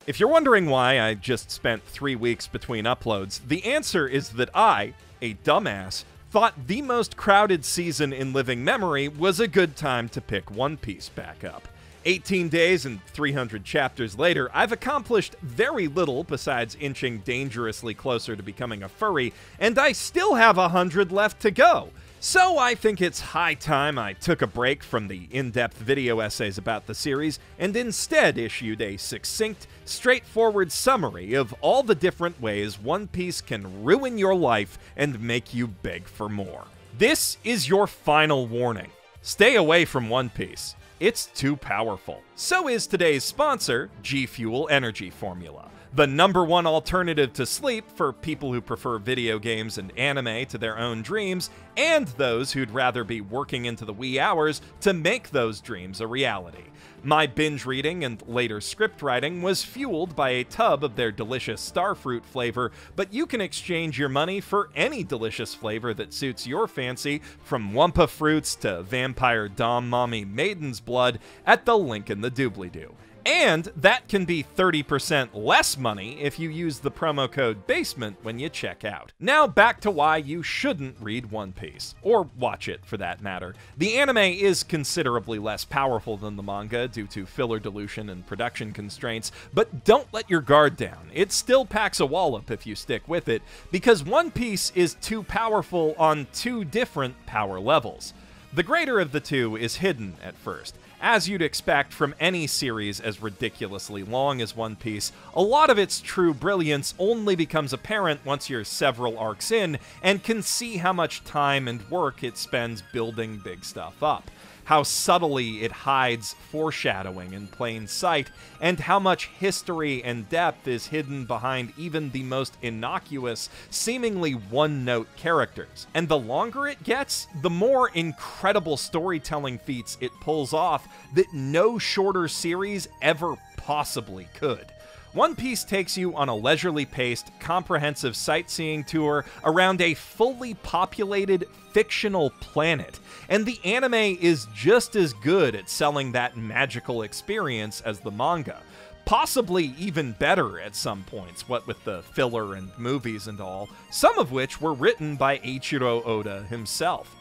If you're wondering why I just spent 3 weeks between uploads, the answer is that I, a dumbass, thought the most crowded season in living memory was a good time to pick One Piece back up. 18 days and 300 chapters later, I've accomplished very little besides inching dangerously closer to becoming a furry, and I still have 100 left to go. So I think it's high time I took a break from the in-depth video essays about the series and instead issued a succinct, straightforward summary of all the different ways One Piece can ruin your life and make you beg for more. This is your final warning. Stay away from One Piece. It's too powerful. So is today's sponsor, G Fuel Energy Formula, the #1 alternative to sleep for people who prefer video games and anime to their own dreams, and those who'd rather be working into the wee hours to make those dreams a reality. My binge reading and later script writing was fueled by a tub of their delicious starfruit flavor, but you can exchange your money for any delicious flavor that suits your fancy, from Wumpa fruits to vampire dom mommy maiden's blood, at the link in the doobly-doo. And that can be 30% less money if you use the promo code BASEMENT when you check out. Now back to why you shouldn't read One Piece, or watch it for that matter. The anime is considerably less powerful than the manga due to filler dilution and production constraints, but don't let your guard down. It still packs a wallop if you stick with it, because One Piece is too powerful on 2 different power levels. The greater of the two is hidden at first. As you'd expect from any series as ridiculously long as One Piece, a lot of its true brilliance only becomes apparent once you're several arcs in and can see how much time and work it spends building big stuff up, how subtly it hides foreshadowing in plain sight, and how much history and depth is hidden behind even the most innocuous, seemingly one-note characters. And the longer it gets, the more incredible storytelling feats it pulls off that no shorter series ever possibly could. One Piece takes you on a leisurely paced, comprehensive sightseeing tour around a fully populated, fictional planet, and the anime is just as good at selling that magical experience as the manga. Possibly even better at some points, what with the filler and movies and all, some of which were written by Eiichiro Oda himself.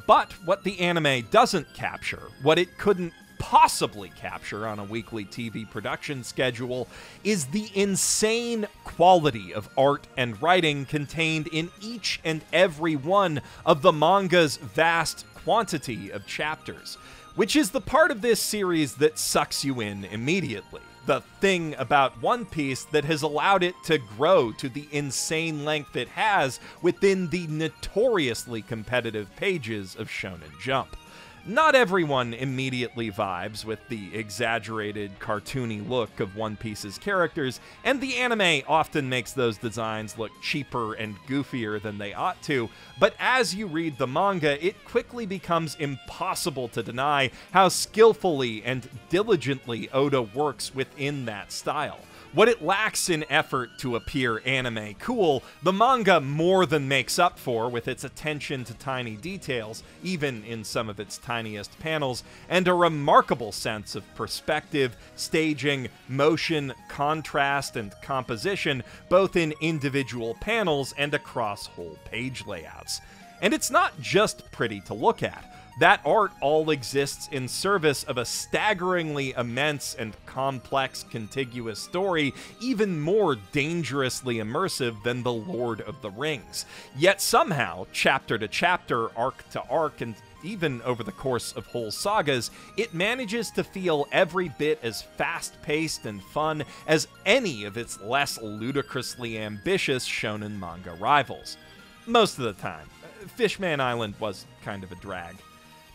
But what the anime doesn't capture, what it couldn't possibly capture on a weekly TV production schedule, is the insane quality of art and writing contained in each and every one of the manga's vast quantity of chapters, which is the part of this series that sucks you in immediately. The thing about One Piece that has allowed it to grow to the insane length it has within the notoriously competitive pages of Shonen Jump. Not everyone immediately vibes with the exaggerated, cartoony look of One Piece's characters, and the anime often makes those designs look cheaper and goofier than they ought to, but as you read the manga, it quickly becomes impossible to deny how skillfully and diligently Oda works within that style. What it lacks in effort to appear anime cool, the manga more than makes up for with its attention to tiny details, even in some of its tiniest panels, and a remarkable sense of perspective, staging, motion, contrast, and composition, both in individual panels and across whole page layouts. And it's not just pretty to look at. That art all exists in service of a staggeringly immense and complex contiguous story, even more dangerously immersive than The Lord of the Rings. Yet somehow, chapter to chapter, arc to arc, and even over the course of whole sagas, it manages to feel every bit as fast-paced and fun as any of its less ludicrously ambitious shonen manga rivals. Most of the time. Fishman Island was kind of a drag.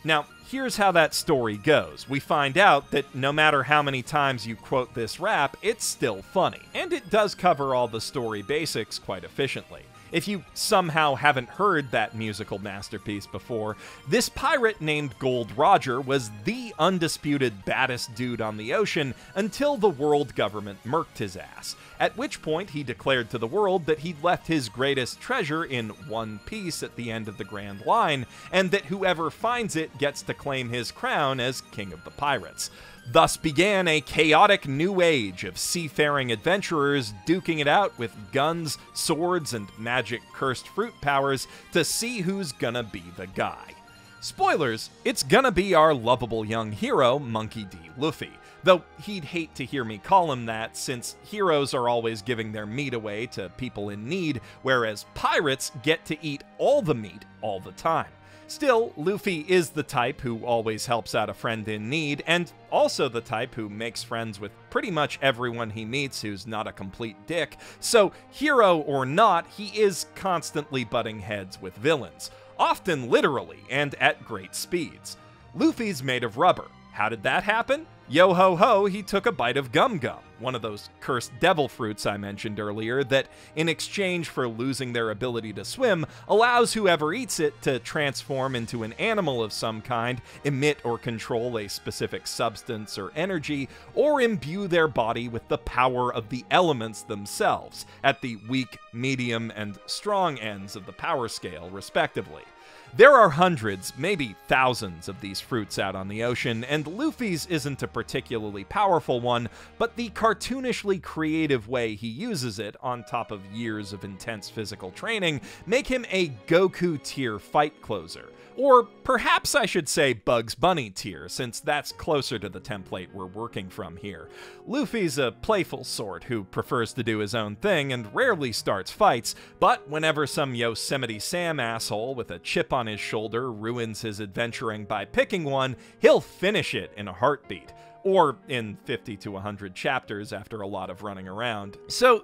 Now, here's how that story goes. We find out that no matter how many times you quote this rap, it's still funny, and it does cover all the story basics quite efficiently. If you somehow haven't heard that musical masterpiece before, this pirate named Gold Roger was the undisputed baddest dude on the ocean until the world government murked his ass, at which point he declared to the world that he'd left his greatest treasure in one piece at the end of the Grand Line, and that whoever finds it gets to claim his crown as King of the Pirates. Thus began a chaotic new age of seafaring adventurers duking it out with guns, swords, and magic cursed fruit powers to see who's gonna be the guy. Spoilers, it's gonna be our lovable young hero, Monkey D. Luffy. Though he'd hate to hear me call him that, since heroes are always giving their meat away to people in need, whereas pirates get to eat all the meat all the time. Still, Luffy is the type who always helps out a friend in need, and also the type who makes friends with pretty much everyone he meets who's not a complete dick, so hero or not, he is constantly butting heads with villains, often literally and at great speeds. Luffy's made of rubber. How did that happen? Yo-ho-ho, he took a bite of Gum Gum, one of those cursed devil fruits I mentioned earlier that, in exchange for losing their ability to swim, allows whoever eats it to transform into an animal of some kind, emit or control a specific substance or energy, or imbue their body with the power of the elements themselves, at the weak, medium, and strong ends of the power scale, respectively. There are hundreds, maybe thousands of these fruits out on the ocean, and Luffy's isn't a particularly powerful one, but the cartoonishly creative way he uses it, on top of years of intense physical training, make him a Goku-tier fight closer. Or perhaps I should say Bugs Bunny tier, since that's closer to the template we're working from here. Luffy's a playful sort who prefers to do his own thing and rarely starts fights, but whenever some Yosemite Sam asshole with a chip on his shoulder ruins his adventuring by picking one, he'll finish it in a heartbeat. Or in 50 to 100 chapters after a lot of running around. So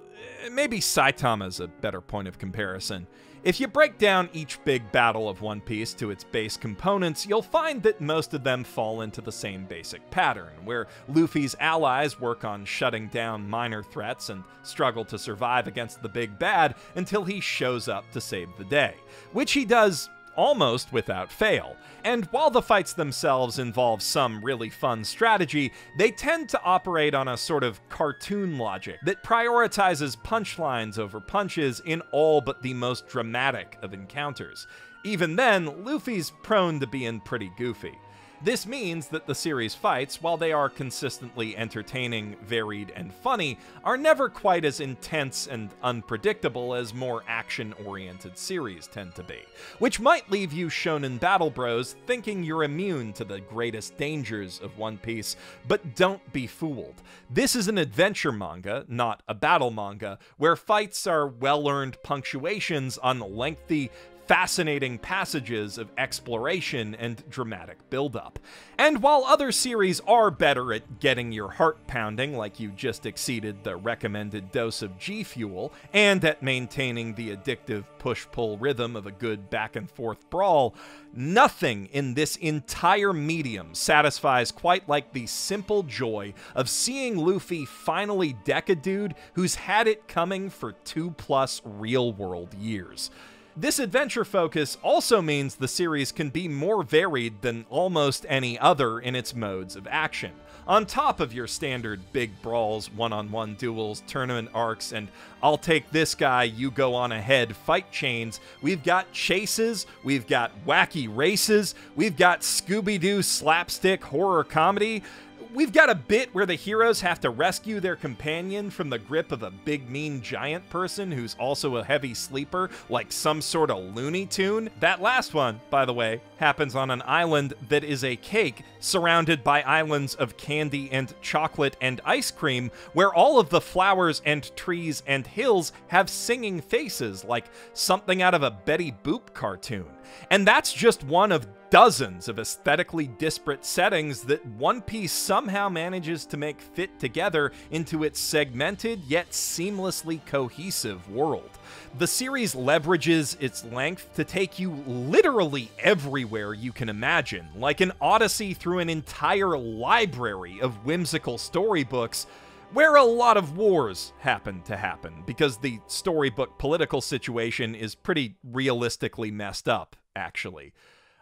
maybe Saitama's a better point of comparison. If you break down each big battle of One Piece to its base components, you'll find that most of them fall into the same basic pattern, where Luffy's allies work on shutting down minor threats and struggle to survive against the big bad until he shows up to save the day, which he does almost without fail. And while the fights themselves involve some really fun strategy, they tend to operate on a sort of cartoon logic that prioritizes punchlines over punches in all but the most dramatic of encounters. Even then, Luffy's prone to being pretty goofy. This means that the series' fights, while they are consistently entertaining, varied, and funny, are never quite as intense and unpredictable as more action-oriented series tend to be, which might leave you shonen battle bros thinking you're immune to the greatest dangers of One Piece, but don't be fooled. This is an adventure manga, not a battle manga, where fights are well-earned punctuations on lengthy, fascinating passages of exploration and dramatic buildup. And while other series are better at getting your heart pounding like you just exceeded the recommended dose of G Fuel, and at maintaining the addictive push-pull rhythm of a good back-and-forth brawl, nothing in this entire medium satisfies quite like the simple joy of seeing Luffy finally deck a dude who's had it coming for 2+ real-world years. This adventure focus also means the series can be more varied than almost any other in its modes of action. On top of your standard big brawls, one-on-one duels, tournament arcs, and I'll take this guy, you go on ahead fight chains, we've got chases, we've got wacky races, we've got Scooby-Doo slapstick horror comedy. We've got a bit where the heroes have to rescue their companion from the grip of a big mean giant person who's also a heavy sleeper, like some sort of Looney Tune. That last one, by the way, happens on an island that is a cake surrounded by islands of candy and chocolate and ice cream, where all of the flowers and trees and hills have singing faces like something out of a Betty Boop cartoon. And that's just one of dozens of aesthetically disparate settings that One Piece somehow manages to make fit together into its segmented yet seamlessly cohesive world. The series leverages its length to take you literally everywhere you can imagine, like an odyssey through an entire library of whimsical storybooks, where a lot of wars happen, because the storybook political situation is pretty realistically messed up, actually.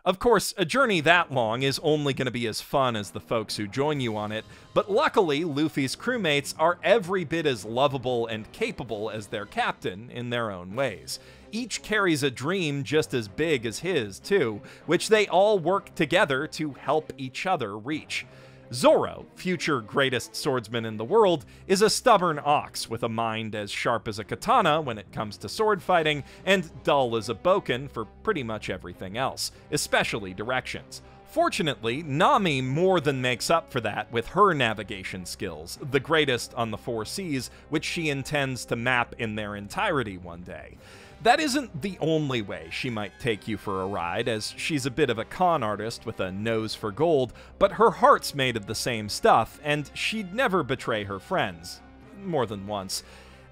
Of course, a journey that long is only going to be as fun as the folks who join you on it, but luckily Luffy's crewmates are every bit as lovable and capable as their captain in their own ways. Each carries a dream just as big as his, too, which they all work together to help each other reach. Zoro, future greatest swordsman in the world, is a stubborn ox with a mind as sharp as a katana when it comes to sword fighting, and dull as a bokken for pretty much everything else, especially directions. Fortunately, Nami more than makes up for that with her navigation skills, the greatest on the four seas, which she intends to map in their entirety one day. That isn't the only way she might take you for a ride, as she's a bit of a con artist with a nose for gold, but her heart's made of the same stuff, and she'd never betray her friends. More than once.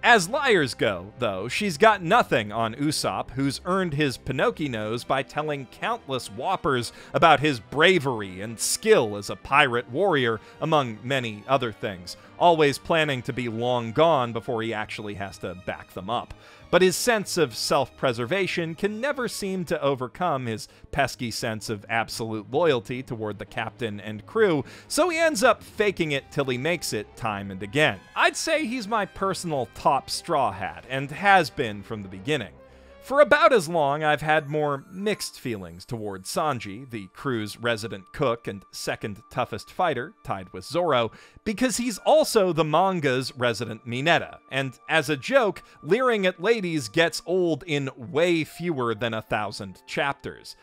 As liars go, though, she's got nothing on Usopp, who's earned his Pinocchio-nose by telling countless whoppers about his bravery and skill as a pirate warrior, among many other things, always planning to be long gone before he actually has to back them up. But his sense of self-preservation can never seem to overcome his pesky sense of absolute loyalty toward the captain and crew, so he ends up faking it till he makes it time and again. I'd say he's my personal top Straw Hat, and has been from the beginning. For about as long, I've had more mixed feelings toward Sanji, the crew's resident cook and second toughest fighter, tied with Zoro, because he's also the manga's resident Mineta, and as a joke, leering at ladies gets old in way fewer than 1,000 chapters.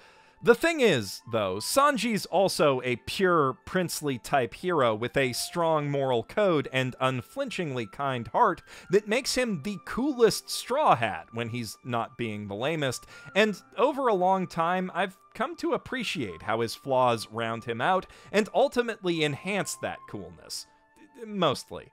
The thing is, though, Sanji's also a pure, princely-type hero with a strong moral code and unflinchingly kind heart that makes him the coolest Straw Hat when he's not being the lamest, and over a long time, I've come to appreciate how his flaws round him out and ultimately enhance that coolness. Mostly.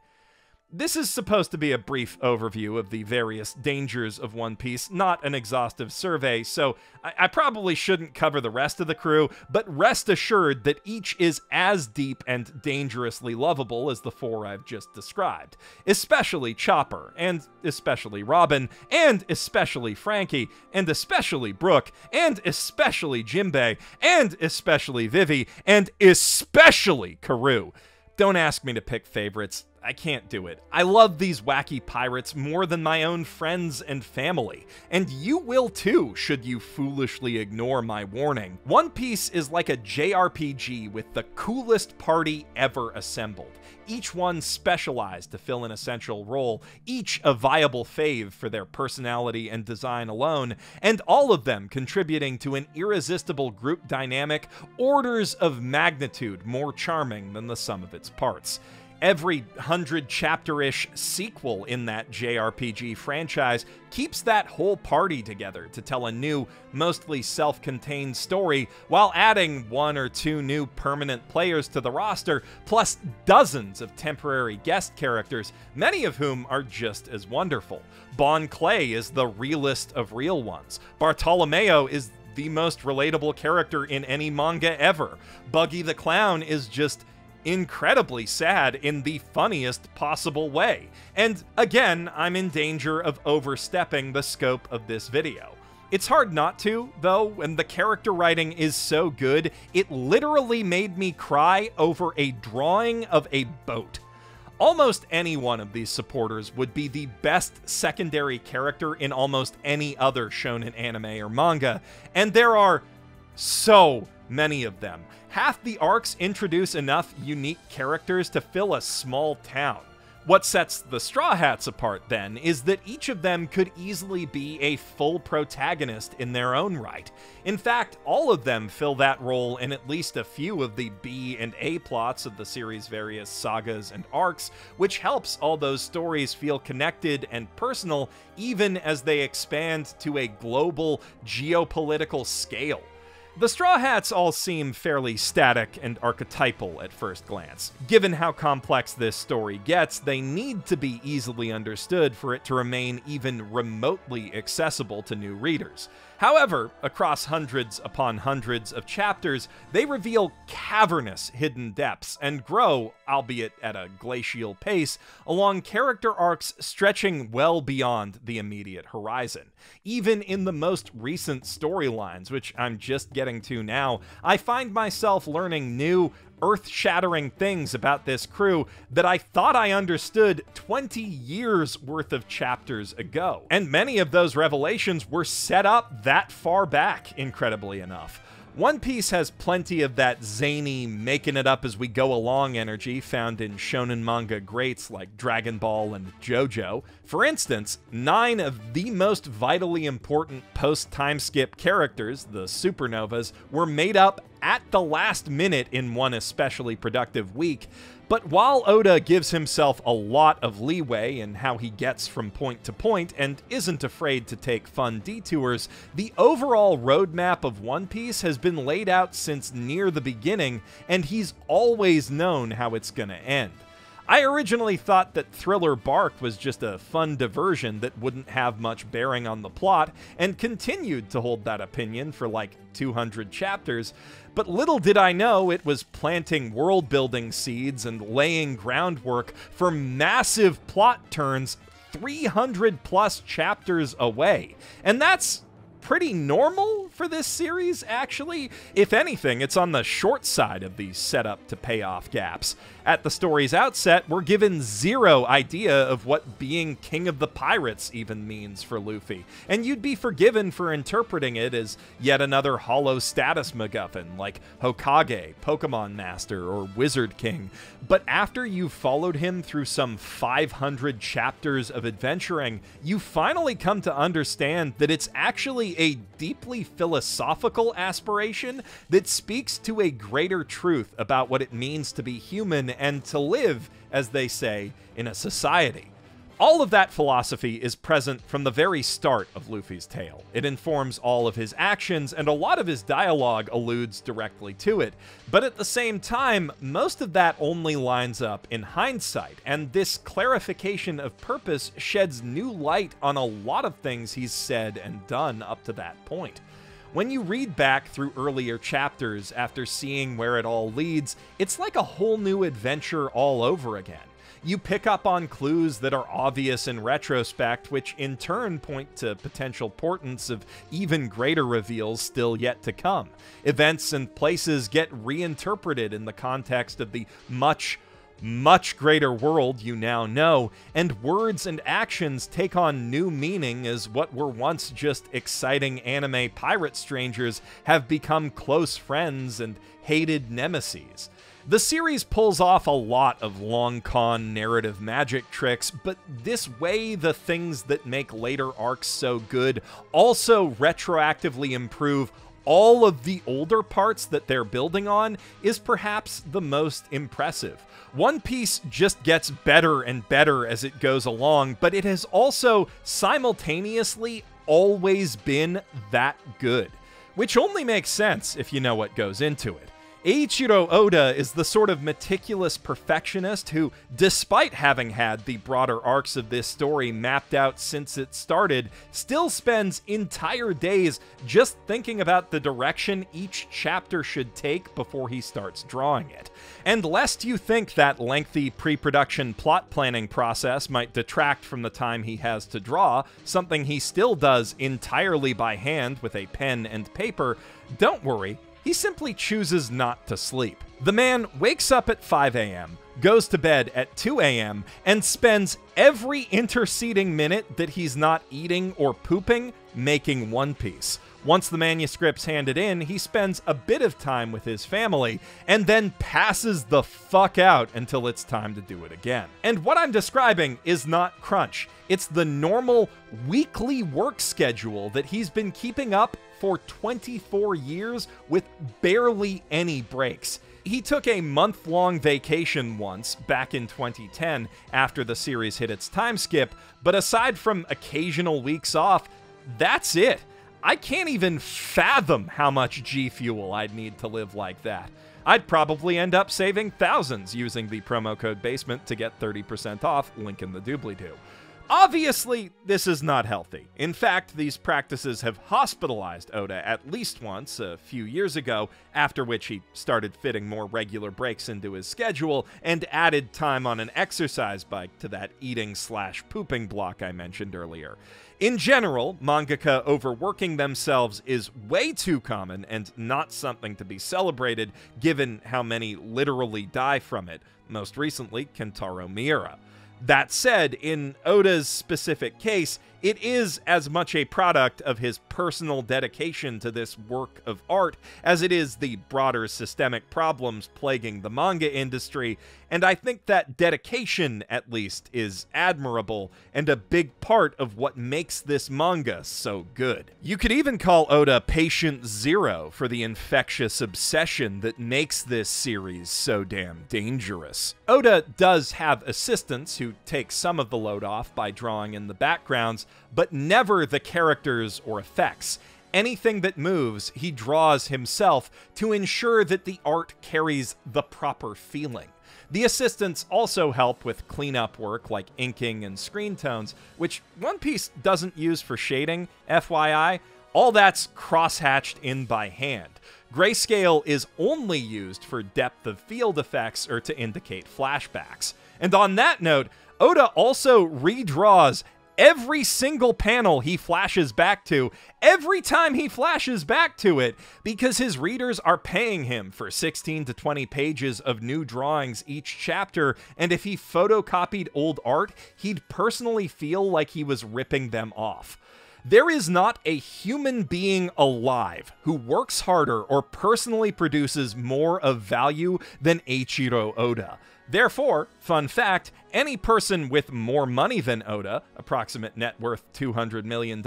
This is supposed to be a brief overview of the various dangers of One Piece, not an exhaustive survey, so I probably shouldn't cover the rest of the crew, but rest assured that each is as deep and dangerously lovable as the four I've just described. Especially Chopper, and especially Robin, and especially Frankie, and especially Brook, and especially Jinbei, and especially Vivi, and especially Karoo. Don't ask me to pick favorites. I can't do it. I love these wacky pirates more than my own friends and family, and you will too should you foolishly ignore my warning. One Piece is like a JRPG with the coolest party ever assembled, each one specialized to fill an essential role, each a viable fave for their personality and design alone, and all of them contributing to an irresistible group dynamic orders of magnitude more charming than the sum of its parts. Every 100-chapter-ish sequel in that JRPG franchise keeps that whole party together to tell a new, mostly self-contained story while adding one or two new permanent players to the roster, plus dozens of temporary guest characters, many of whom are just as wonderful. Bon Clay is the realest of real ones. Bartolomeo is the most relatable character in any manga ever. Buggy the Clown is just incredibly sad in the funniest possible way. And again, I'm in danger of overstepping the scope of this video. It's hard not to, though, and the character writing is so good, it literally made me cry over a drawing of a boat. Almost any one of these supporters would be the best secondary character in almost any other shonen anime or manga, and there are so many of them. Half the arcs introduce enough unique characters to fill a small town. What sets the Straw Hats apart, then, is that each of them could easily be a full protagonist in their own right. In fact, all of them fill that role in at least a few of the B and A plots of the series' various sagas and arcs, which helps all those stories feel connected and personal even as they expand to a global geopolitical scale. The Straw Hats all seem fairly static and archetypal at first glance. Given how complex this story gets, they need to be easily understood for it to remain even remotely accessible to new readers. However, across hundreds upon hundreds of chapters, they reveal cavernous hidden depths and grow, albeit at a glacial pace, along character arcs stretching well beyond the immediate horizon. Even in the most recent storylines, which I'm just getting to now, I find myself learning new, earth-shattering things about this crew that I thought I understood 20 years worth of chapters ago. And many of those revelations were set up that far back, incredibly enough. One Piece has plenty of that zany, making it up as we go along energy found in shonen manga greats like Dragon Ball and JoJo. For instance, 9 of the most vitally important post-time skip characters, the Supernovas, were made up at the last minute in one especially productive week. But while Oda gives himself a lot of leeway in how he gets from point to point and isn't afraid to take fun detours, the overall roadmap of One Piece has been laid out since near the beginning, and he's always known how it's gonna end. I originally thought that Thriller Bark was just a fun diversion that wouldn't have much bearing on the plot, and continued to hold that opinion for like 200 chapters, but little did I know it was planting world-building seeds and laying groundwork for massive plot turns 300-plus chapters away. And that's pretty normal for this series, actually. If anything, it's on the short side of these setup to payoff gaps. At the story's outset, we're given zero idea of what being King of the Pirates even means for Luffy, and you'd be forgiven for interpreting it as yet another hollow status MacGuffin like Hokage, Pokemon Master, or Wizard King. But after you've followed him through some 500 chapters of adventuring, you finally come to understand that it's actually a deeply philosophical aspiration that speaks to a greater truth about what it means to be human and to live, as they say, in a society. All of that philosophy is present from the very start of Luffy's tale. It informs all of his actions, and a lot of his dialogue alludes directly to it. But at the same time, most of that only lines up in hindsight, and this clarification of purpose sheds new light on a lot of things he's said and done up to that point. When you read back through earlier chapters after seeing where it all leads, it's like a whole new adventure all over again. You pick up on clues that are obvious in retrospect, which in turn point to potential portents of even greater reveals still yet to come. Events and places get reinterpreted in the context of the much greater world you now know, and words and actions take on new meaning as what were once just exciting anime pirate strangers have become close friends and hated nemeses. The series pulls off a lot of long con narrative magic tricks, but this way the things that make later arcs so good also retroactively improve all of the older parts that they're building on is perhaps the most impressive. One Piece just gets better and better as it goes along, but it has also simultaneously always been that good, which only makes sense if you know what goes into it. Eiichiro Oda is the sort of meticulous perfectionist who, despite having had the broader arcs of this story mapped out since it started, still spends entire days just thinking about the direction each chapter should take before he starts drawing it. And lest you think that lengthy pre-production plot planning process might detract from the time he has to draw, something he still does entirely by hand with a pen and paper, don't worry. He simply chooses not to sleep. The man wakes up at 5 a.m., goes to bed at 2 a.m., and spends every interceding minute that he's not eating or pooping making One Piece. Once the manuscript's handed in, he spends a bit of time with his family, and then passes the fuck out until it's time to do it again. And what I'm describing is not crunch. It's the normal weekly work schedule that he's been keeping up for 24 years with barely any breaks. He took a month-long vacation once, back in 2010, after the series hit its time skip, but aside from occasional weeks off, that's it. I can't even fathom how much G Fuel I'd need to live like that. I'd probably end up saving thousands using the promo code BASEMENT to get 30% off, link in the doobly-doo. Obviously, this is not healthy. In fact, these practices have hospitalized Oda at least once a few years ago, after which he started fitting more regular breaks into his schedule and added time on an exercise bike to that eating/pooping block I mentioned earlier. In general, mangaka overworking themselves is way too common and not something to be celebrated, given how many literally die from it, most recently Kentaro Miura. That said, in Oda's specific case, it is as much a product of his personal dedication to this work of art as it is the broader systemic problems plaguing the manga industry, and I think that dedication, at least, is admirable and a big part of what makes this manga so good. You could even call Oda Patient Zero for the infectious obsession that makes this series so damn dangerous. Oda does have assistants who take some of the load off by drawing in the backgrounds, but never the characters or effects. Anything that moves, he draws himself to ensure that the art carries the proper feeling. The assistants also help with cleanup work like inking and screen tones, which One Piece doesn't use for shading, FYI. All that's cross-hatched in by hand. Grayscale is only used for depth of field effects or to indicate flashbacks. And on that note, Oda also redraws every single panel he flashes back to, every time he flashes back to it, because his readers are paying him for 16 to 20 pages of new drawings each chapter, and if he photocopied old art, he'd personally feel like he was ripping them off. There is not a human being alive who works harder or personally produces more of value than Eiichiro Oda. Therefore, fun fact, any person with more money than Oda, approximate net worth $200 million,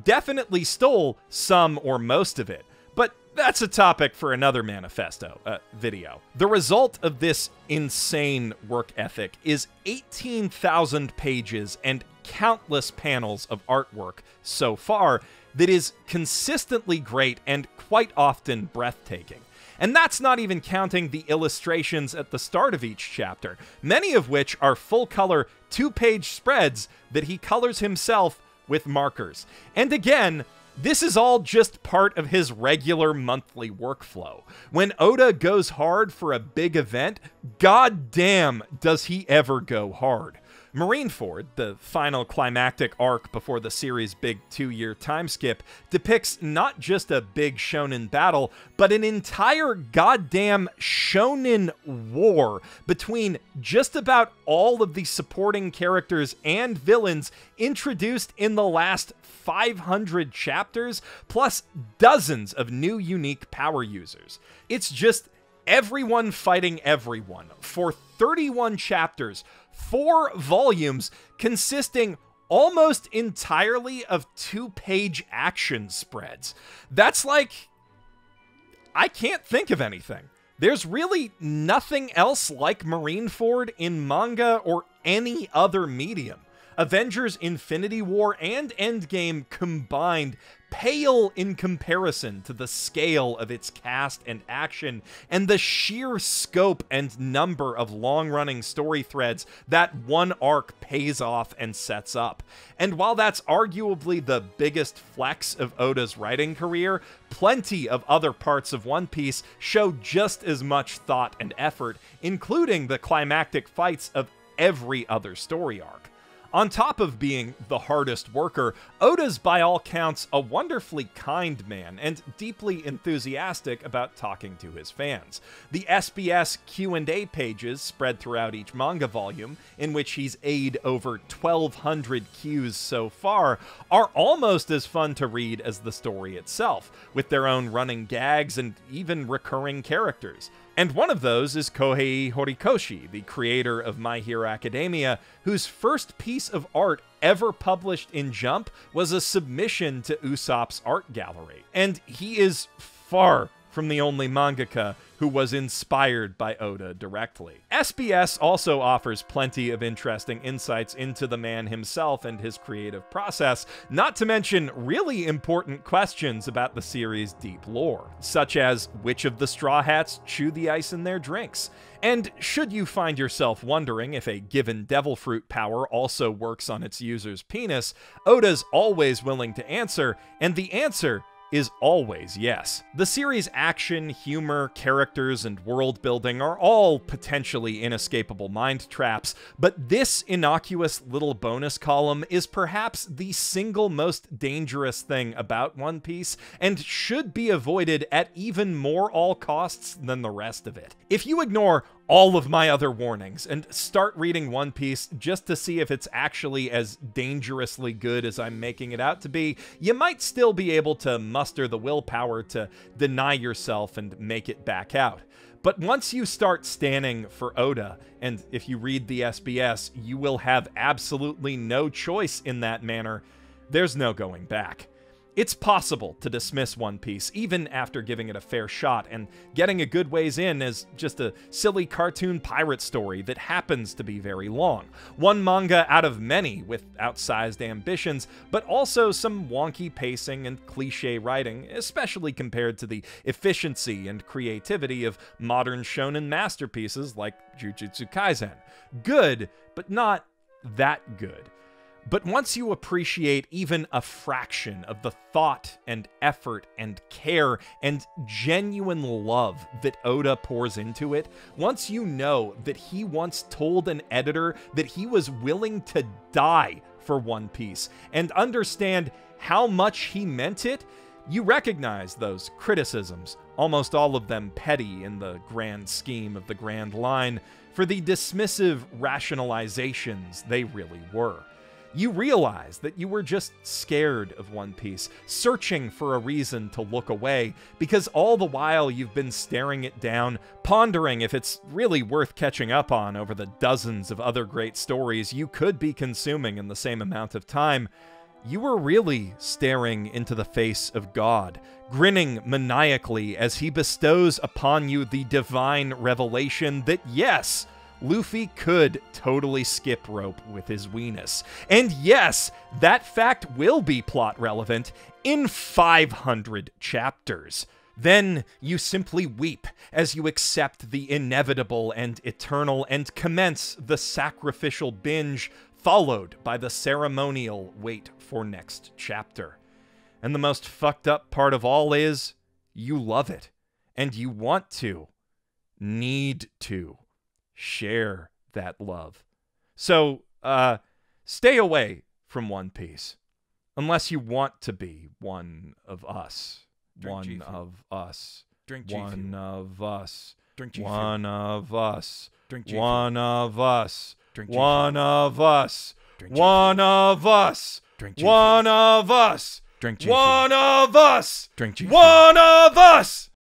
definitely stole some or most of it. But that's a topic for another manifesto video. The result of this insane work ethic is 18,000 pages and countless panels of artwork so far that is consistently great and quite often breathtaking. And that's not even counting the illustrations at the start of each chapter, many of which are full-color, two-page spreads that he colors himself with markers. And again, this is all just part of his regular monthly workflow. When Oda goes hard for a big event, goddamn does he ever go hard. Marineford, the final climactic arc before the series' big 2-year time skip, depicts not just a big shonen battle, but an entire goddamn shonen war between just about all of the supporting characters and villains introduced in the last 500 chapters, plus dozens of new unique power users. It's just everyone fighting everyone for 31 chapters, 4 volumes consisting almost entirely of 2-page action spreads. That's like, I can't think of anything. There's really nothing else like Marineford in manga or any other medium. Avengers Infinity War and Endgame combined pale in comparison to the scale of its cast and action and the sheer scope and number of long-running story threads that one arc pays off and sets up. And while that's arguably the biggest flex of Oda's writing career, plenty of other parts of One Piece show just as much thought and effort, including the climactic fights of every other story arc. On top of being the hardest worker, Oda's by all counts a wonderfully kind man and deeply enthusiastic about talking to his fans. The SBS Q&A pages spread throughout each manga volume, in which he's A'd over 1,200 Qs so far, are almost as fun to read as the story itself, with their own running gags and even recurring characters. And one of those is Kohei Horikoshi, the creator of My Hero Academia, whose first piece of art ever published in Jump was a submission to Usopp's art gallery. And he is far from the only mangaka who was inspired by Oda directly. SBS also offers plenty of interesting insights into the man himself and his creative process, not to mention really important questions about the series' deep lore, such as which of the Straw Hats chew the ice in their drinks. And should you find yourself wondering if a given devil fruit power also works on its user's penis, Oda's always willing to answer, and the answer is always yes. The series' action, humor, characters, and world building are all potentially inescapable mind traps, but this innocuous little bonus column is perhaps the single most dangerous thing about One Piece, and should be avoided at even more all costs than the rest of it. If you ignore all of my other warnings and start reading One Piece just to see if it's actually as dangerously good as I'm making it out to be, you might still be able to muster the willpower to deny yourself and make it back out. But once you start standing for Oda, and if you read the SBS, you will have absolutely no choice in that manner, there's no going back. It's possible to dismiss One Piece, even after giving it a fair shot and getting a good ways in as just a silly cartoon pirate story that happens to be very long. One manga out of many with outsized ambitions, but also some wonky pacing and cliche writing, especially compared to the efficiency and creativity of modern shonen masterpieces like Jujutsu Kaisen. Good, but not that good. But once you appreciate even a fraction of the thought and effort and care and genuine love that Oda pours into it, once you know that he once told an editor that he was willing to die for One Piece, and understand how much he meant it, you recognize those criticisms, almost all of them petty in the grand scheme of the Grand Line, for the dismissive rationalizations they really were. You realize that you were just scared of One Piece, searching for a reason to look away, because all the while you've been staring it down, pondering if it's really worth catching up on over the dozens of other great stories you could be consuming in the same amount of time. You were really staring into the face of God, grinning maniacally as he bestows upon you the divine revelation that, yes, Luffy could totally skip rope with his weenus. And yes, that fact will be plot relevant in 500 chapters. Then you simply weep as you accept the inevitable and eternal and commence the sacrificial binge, followed by the ceremonial wait for next chapter. And the most fucked up part of all is, you love it. And you want to, need to, share that love. So, stay away from One Piece. Unless you want to be one of us. One of us. One of us. One of us. One of us. One of us. One of us. One of us. One of us. One of us.